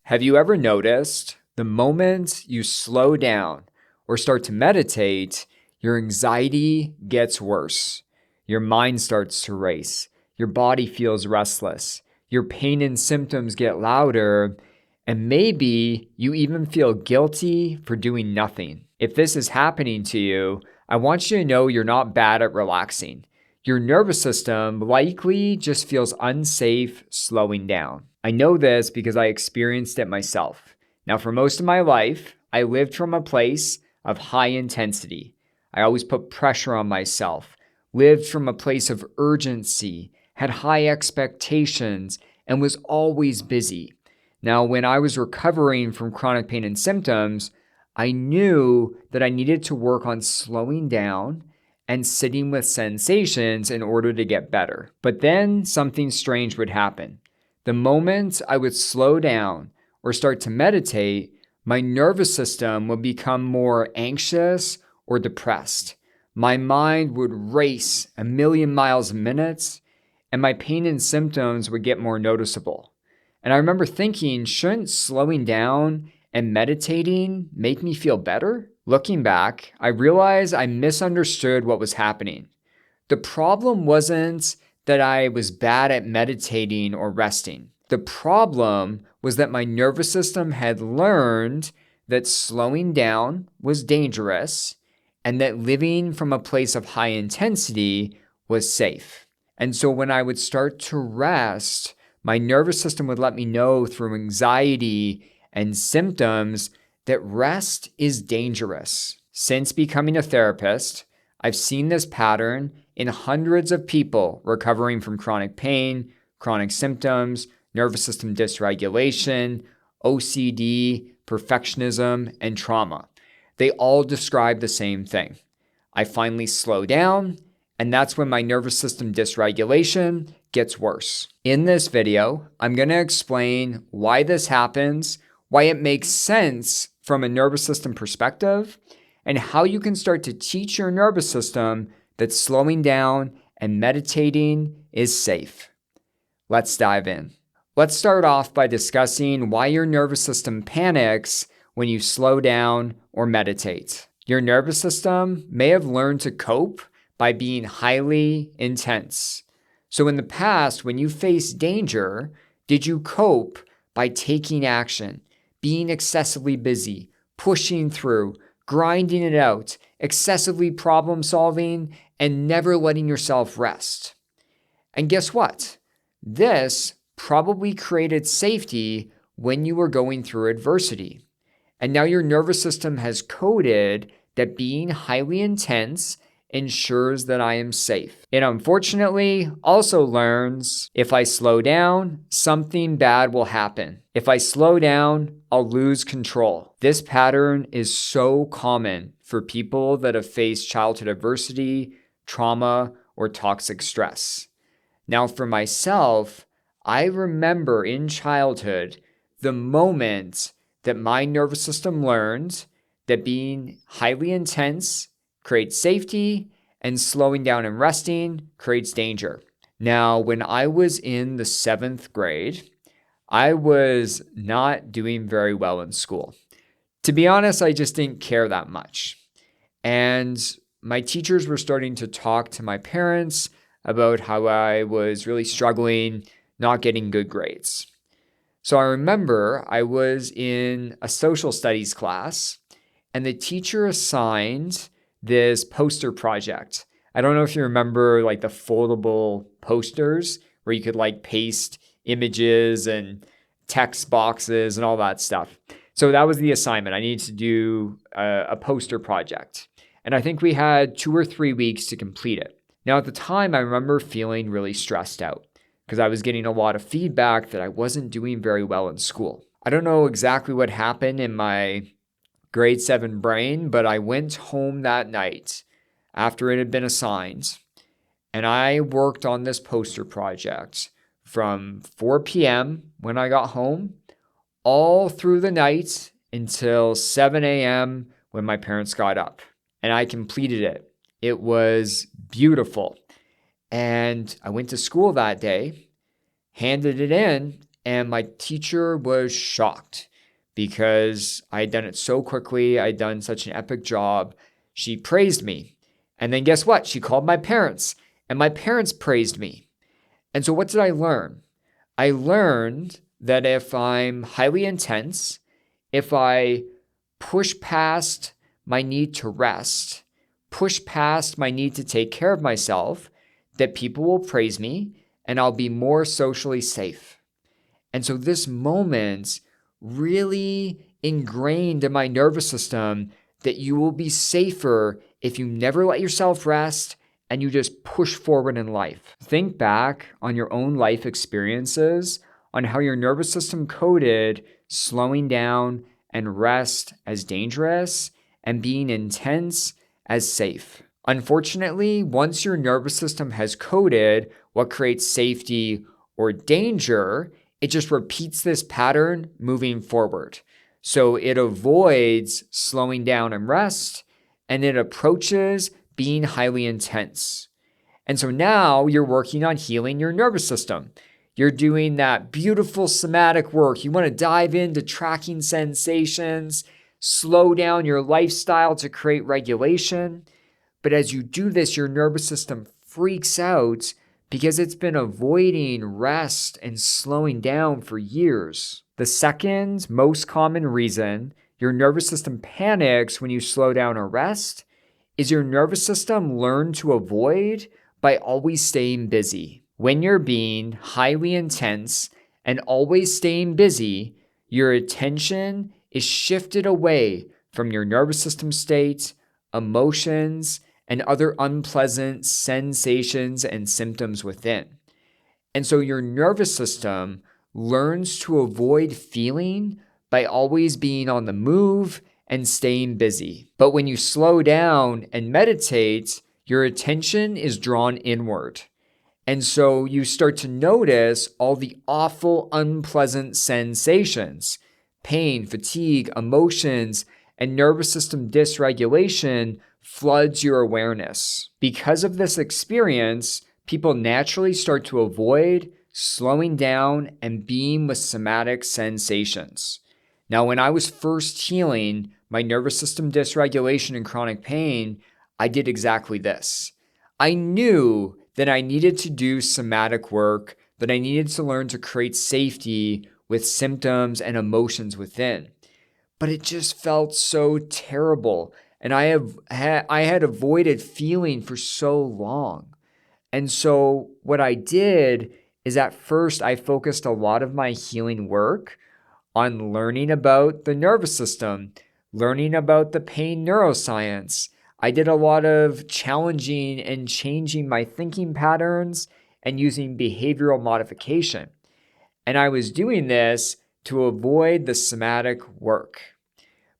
Have you ever noticed the moment you slow down or start to meditate, your anxiety gets worse? Your mind starts to race. Your body feels restless. Your pain and symptoms get louder. And maybe you even feel guilty for doing nothing. If this is happening to you, I want you to know you're not bad at relaxing. Your nervous system likely just feels unsafe slowing down. I know this because I experienced it myself. Now, for most of my life, I lived from a place of high intensity. I always put pressure on myself, lived from a place of urgency, had high expectations, and was always busy. Now, when I was recovering from chronic pain and symptoms, I knew that I needed to work on slowing down and sitting with sensations in order to get better. But then something strange would happen. The moment I would slow down or start to meditate, my nervous system would become more anxious or depressed. My mind would race a million miles a minute, and my pain and symptoms would get more noticeable. And I remember thinking, shouldn't slowing down and meditating make me feel better? Looking back, I realized I misunderstood what was happening. The problem wasn't that I was bad at meditating or resting. The problem was that my nervous system had learned that slowing down was dangerous and that living from a place of high intensity was safe. And so when I would start to rest, my nervous system would let me know through anxiety and symptoms that rest is dangerous. Since becoming a therapist, I've seen this pattern in hundreds of people recovering from chronic pain, chronic symptoms, nervous system dysregulation, OCD, perfectionism, and trauma. They all describe the same thing. I finally slow down, and that's when my nervous system dysregulation gets worse. In this video, I'm going to explain why this happens, why it makes sense from a nervous system perspective, and how you can start to teach your nervous system that slowing down and meditating is safe. Let's dive in. Let's start off by discussing why your nervous system panics when you slow down or meditate. Your nervous system may have learned to cope by being highly intense. So in the past, when you faced danger, did you cope by taking action, being excessively busy, pushing through, grinding it out, excessively problem solving, and never letting yourself rest? And guess what? This probably created safety when you were going through adversity. And now your nervous system has coded that being highly intense ensures that I am safe. It unfortunately also learns if I slow down, something bad will happen. If I slow down, I'll lose control. This pattern is so common for people that have faced childhood adversity, trauma, or toxic stress. Now, for myself, I remember in childhood the moment that my nervous system learned that being highly intense creates safety and slowing down and resting creates danger. Now, when I was in the 7th grade, I was not doing very well in school. To be honest, I just didn't care that much. And my teachers were starting to talk to my parents about how I was really struggling, not getting good grades. So I remember I was in a social studies class and the teacher assigned this poster project. I don't know if you remember like the foldable posters where you could like paste images and text boxes and all that stuff. So that was the assignment. I needed to do a poster project. And I think we had 2 or 3 weeks to complete it. Now at the time, I remember feeling really stressed out because I was getting a lot of feedback that I wasn't doing very well in school. I don't know exactly what happened in my grade 7 brain, but I went home that night after it had been assigned, and I worked on this poster project from 4 p.m. when I got home all through the night until 7 a.m. when my parents got up, and I completed it. It was beautiful. And I went to school that day, handed it in, and my teacher was shocked because I had done it so quickly. I'd done such an epic job. She praised me. And then guess what? She called my parents, and my parents praised me. And so what did I learn? I learned that if I'm highly intense, if I push past my need to rest, push past my need to take care of myself, that people will praise me and I'll be more socially safe. And so this moment really ingrained in my nervous system that you will be safer if you never let yourself rest and you just push forward in life. Think back on your own life experiences, on how your nervous system coded slowing down and rest as dangerous and being intense as safe. Unfortunately, once your nervous system has coded what creates safety or danger, it just repeats this pattern moving forward. So it avoids slowing down and rest, and it approaches being highly intense. And so now you're working on healing your nervous system. You're doing that beautiful somatic work. You want to dive into tracking sensations, slow down your lifestyle to create regulation. But as you do this, your nervous system freaks out because it's been avoiding rest and slowing down for years. The second most common reason your nervous system panics when you slow down or rest is your nervous system learned to avoid by always staying busy. When you're being highly intense and always staying busy, your attention is shifted away from your nervous system state, emotions, and other unpleasant sensations and symptoms within. And so your nervous system learns to avoid feeling by always being on the move and staying busy. But when you slow down and meditate, your attention is drawn inward. And so you start to notice all the awful, unpleasant sensations, pain, fatigue, emotions, and nervous system dysregulation floods your awareness. Because of this experience, people naturally start to avoid slowing down and being with somatic sensations. Now, when I was first healing my nervous system dysregulation and chronic pain, I did exactly this. I knew that I needed to do somatic work, that I needed to learn to create safety with symptoms and emotions within. But it just felt so terrible. And I had avoided feeling for so long. And so what I did is at first I focused a lot of my healing work on learning about the nervous system, learning about the pain neuroscience. I did a lot of challenging and changing my thinking patterns and using behavioral modification. And I was doing this to avoid the somatic work.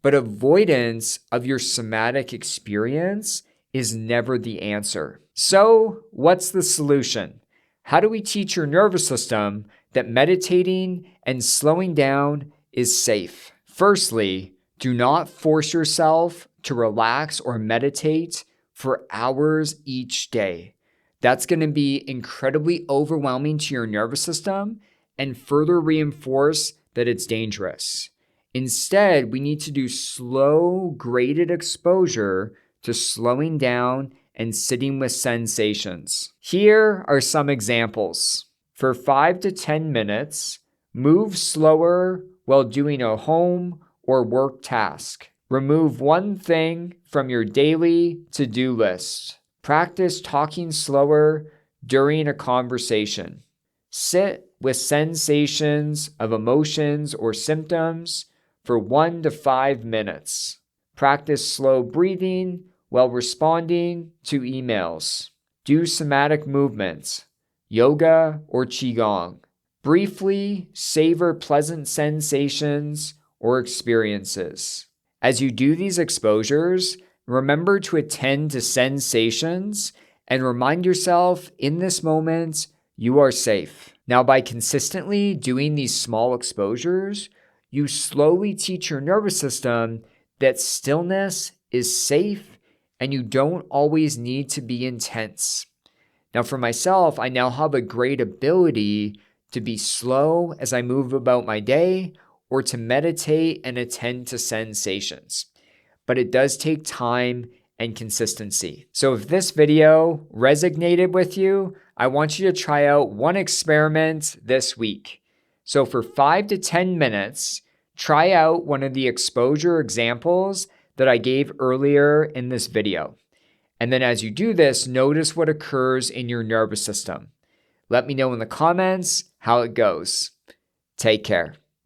But avoidance of your somatic experience is never the answer. So, what's the solution? How do we teach your nervous system that meditating and slowing down is safe? Firstly, do not force yourself to relax or meditate for hours each day. That's going to be incredibly overwhelming to your nervous system and further reinforce that it's dangerous. Instead, we need to do slow, graded exposure to slowing down and sitting with sensations. Here are some examples. For 5 to 10 minutes, move slower while doing a home or work task. Remove one thing from your daily to-do list. Practice talking slower during a conversation. Sit with sensations of emotions or symptoms for 1 to 5 minutes. Practice slow breathing while responding to emails. Do somatic movements, yoga or qigong. Briefly savor pleasant sensations or experiences. As you do these exposures, remember to attend to sensations and remind yourself in this moment you are safe. Now, by consistently doing these small exposures, you slowly teach your nervous system that stillness is safe and you don't always need to be intense. Now, for myself, I now have a great ability to be slow as I move about my day, or to meditate and attend to sensations. But it does take time and consistency. So if this video resonated with you, I want you to try out one experiment this week. So for 5 to 10 minutes, try out one of the exposure examples that I gave earlier in this video. And then as you do this, notice what occurs in your nervous system. Let me know in the comments how it goes. Take care.